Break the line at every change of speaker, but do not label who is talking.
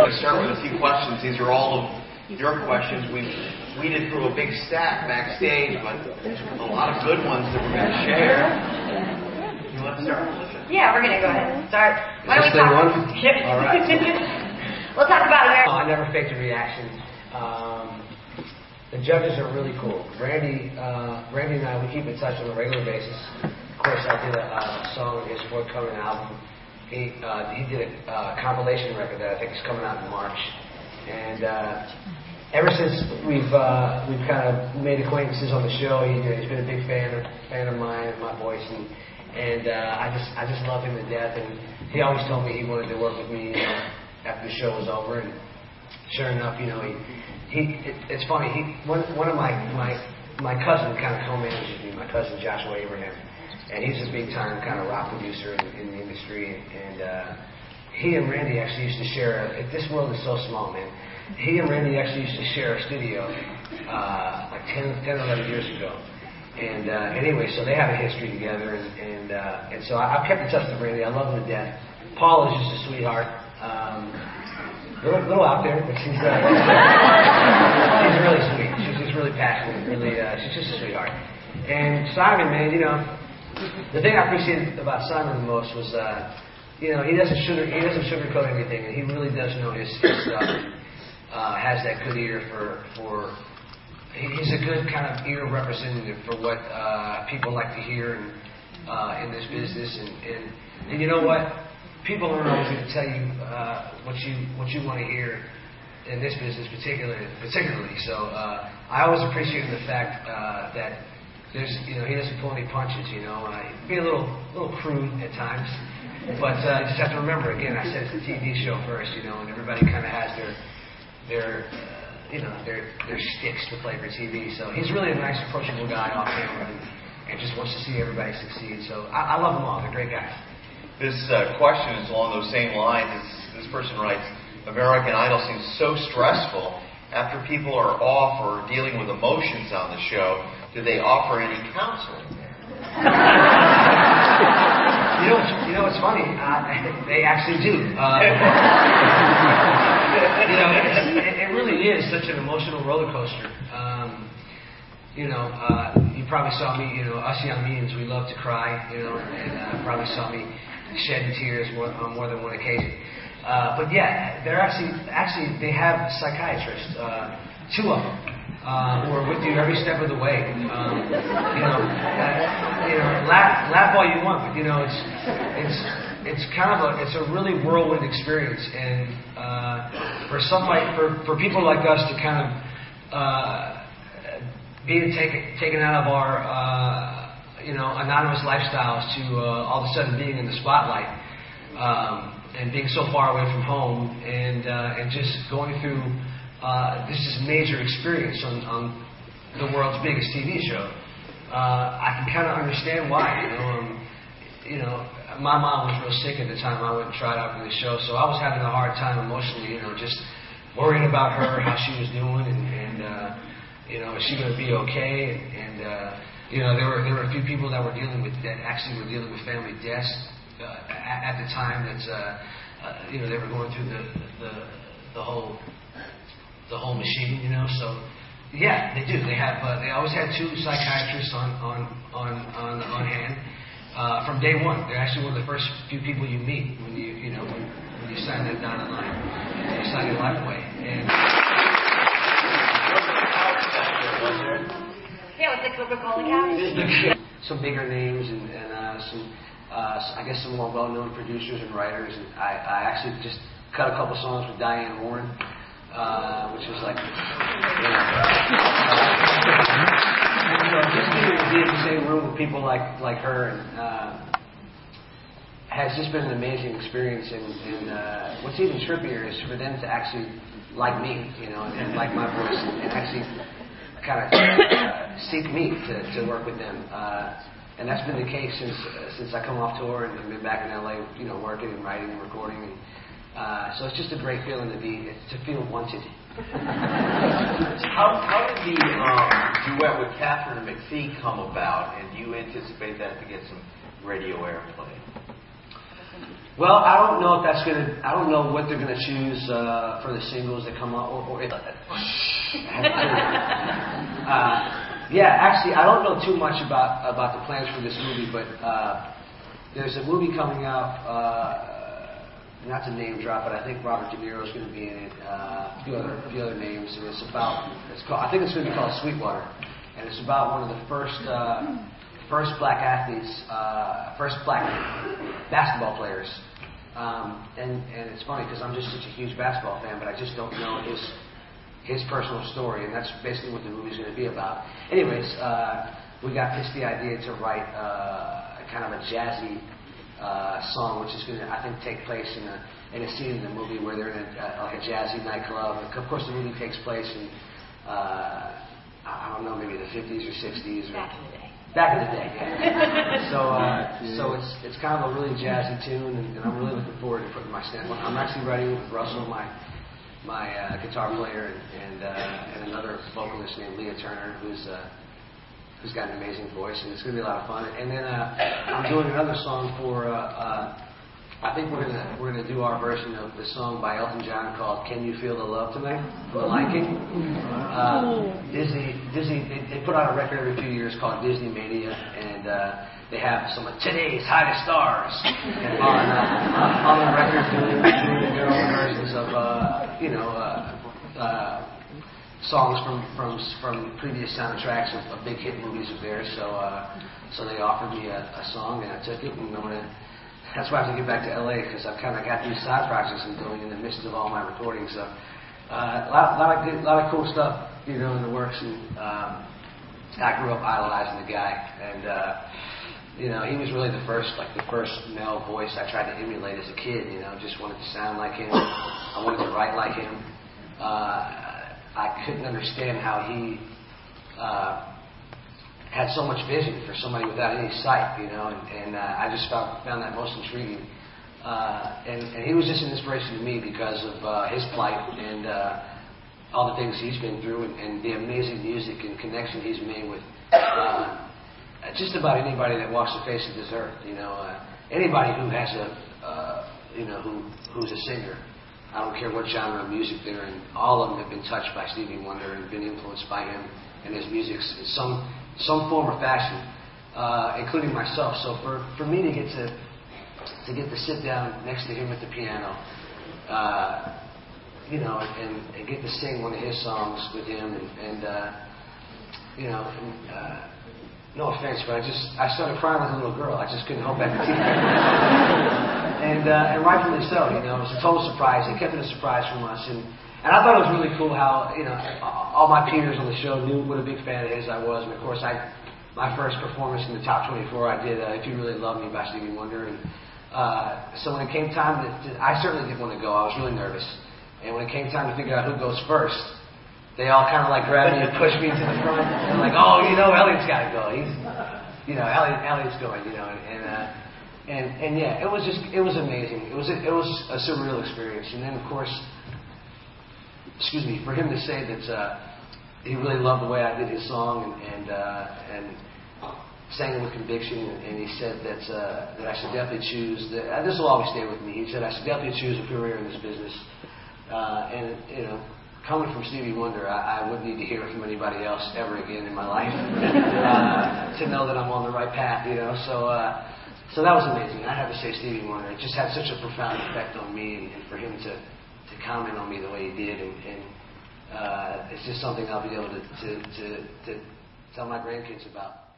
to start with a few questions. These are all of your questions. We did through a big stack backstage, but a lot of good ones that we're going to share. You want to start?
Yeah, we're going to go ahead and start. Why don't we talk?
All right.
We'll talk about America.
I never faked a reaction. The judges are really cool. Randy and I, we keep in touch on a regular basis. Of course, I did a song on his forthcoming album. He did a compilation record that I think is coming out in March. And ever since we've kind of made acquaintances on the show, he's been a big fan of mine and my voice, and I just love him to death. And he always told me he wanted to work with me, after the show was over. And sure enough, it's funny. One of my cousin kind of co-manages me. My cousin Joshua Abraham, and he's a big time kind of rock producer in the industry. And he and Randy actually used to share. This world is so small, man. He and Randy actually used to share a studio like 10 or 11 years ago. And anyway, so they have a history together, and so I've kept in touch with Randy. I love him to death. Paul is just a sweetheart. Little out there, but she's really sweet. She's just really passionate. She's just a sweetheart. And Simon, man, the thing I appreciated about Simon the most was, he doesn't sugarcoat anything, and he really does know his stuff. Has that good ear for. He's a good kind of ear representative for what people like to hear in this business, and you know what? People aren't always going to tell you what you want to hear in this business, particularly. So I always appreciate the fact that there's, he doesn't pull any punches. Be a little crude at times, but you just have to remember. Again, I said it's a TV show first, and everybody kind of has their sticks to play for TV. So he's really a nice, approachable guy off camera, and just wants to see everybody succeed. So I love them all. They're great guys.
This question is along those same lines. This person writes, American Idol seems so stressful. After people are off or dealing with emotions on the show, do they offer any counseling?
It's funny. They actually do. It really is such an emotional roller coaster. You probably saw me. Us Yamins, we love to cry. And probably saw me shedding tears on more than one occasion. But yeah, they're actually they have psychiatrists, 2 of them, who are with you every step of the way. Laugh all you want, but it's kind of a really whirlwind experience, and for people like us to kind of being taken out of our anonymous lifestyles to all of a sudden being in the spotlight, and being so far away from home, and just going through this major experience on the world's biggest TV show. I can kind of understand why. My mom was real sick at the time I went and tried out for the show, so I was having a hard time emotionally, just worrying about her, how she was doing, and is she going to be okay? And there were a few people that actually were dealing with family deaths at the time. They were going through the whole machine. So yeah, they do. They always had 2 psychiatrists on hand from day one. They're actually one of the first few people you meet when you sign that dotted line. You sign your life away. And
yeah, with the Coca-Cola couch.
Some bigger names and some, I guess, some more well-known producers and writers. And I actually just cut a couple songs with Diane Warren, which was like, just being in the same room with people like her has just been an amazing experience. And what's even trippier is for them to actually like me, and like my voice, and actually kind of seek me to work with them. And that's been the case since I come off tour and I've been back in LA, working and writing and recording. And, so it's just a great feeling to feel wanted.
How did the duet with Catherine McPhee come about, and do you anticipate that to get some radio airplay?
Well, I don't know if that's gonna. I don't know what they're gonna choose for the singles that come out. Yeah, actually, I don't know too much about the plans for this movie, but there's a movie coming out. Not to name drop, but I think Robert De Niro is going to be in it. A few other names, and it's about. It's called. I think it's going to be called Sweetwater, and it's about one of the first black athletes, first black basketball players. And it's funny because I'm just such a huge basketball fan, but I just don't know his personal story, and that's basically what the movie's going to be about. Anyways, we got pitched the idea to write kind of a jazzy song, which is going to, I think, take place in a scene in the movie where they're in like a jazzy nightclub. And of course, the movie takes place in I don't know, maybe the 50s or 60s.
Back in the day.
Back in the day, yeah. So it's kind of a really jazzy tune, and I'm really looking forward to putting my stamp on. I'm actually writing with Russell, my guitar player, and another vocalist named Leah Turner, who's got an amazing voice, and it's going to be a lot of fun. And then I'm doing another song for. I think we're gonna do our version of the song by Elton John called "Can You Feel the Love Tonight" from The Lion King. Disney they put out a record every few years called Disney Mania, and they have some of today's hottest stars and on the record doing their own versions of songs from previous soundtracks of big hit movies of theirs. So they offered me a song, and I took it, and that's why I have to get back to LA, because I've kind of got these side projects I'm doing in the midst of all my recording. So a lot of cool stuff, in the works. And I grew up idolizing the guy, and he was really the first male voice I tried to emulate as a kid. Just wanted to sound like him. I wanted to write like him. I couldn't understand how he had so much vision for somebody without any sight, and I just found that most intriguing. And he was just an inspiration to me because of his plight and all the things he's been through, and the amazing music and connection he's made with just about anybody that walks the face of this earth. Anybody who has who's a singer. I don't care what genre of music they're in. All of them have been touched by Stevie Wonder and been influenced by him and his music in some form or fashion, including myself. So for me to get to sit down next to him at the piano, and get to sing one of his songs with him, and no offense, but I started crying like a little girl. I just couldn't hold back the tears. And rightfully so, it was a total surprise. They kept it a surprise from us, and I thought it was really cool how, all my peers on the show knew what a big fan of his I was. And of course, my first performance in the top 24, I did "If You Really Love Me" by Stevie Wonder. And so when it came time I certainly didn't want to go. I was really nervous. And when it came time to figure out who goes first, they all kind of grabbed me and pushed me to the front. And like, oh, Elliott's got to go. He's, Elliott's going, And yeah, it was amazing. It was a surreal experience. And then, of course, for him to say that he really loved the way I did his song and sang it with conviction, and he said that I should definitely choose. This will always stay with me. He said I should definitely choose a career in this business. Coming from Stevie Wonder, I wouldn't need to hear it from anybody else ever again in my life to know that I'm on the right path. So that was amazing. I have to say, Stevie Wonder, it just had such a profound effect on me, and for him to comment on me the way he did, and it's just something I'll be able to tell my grandkids about,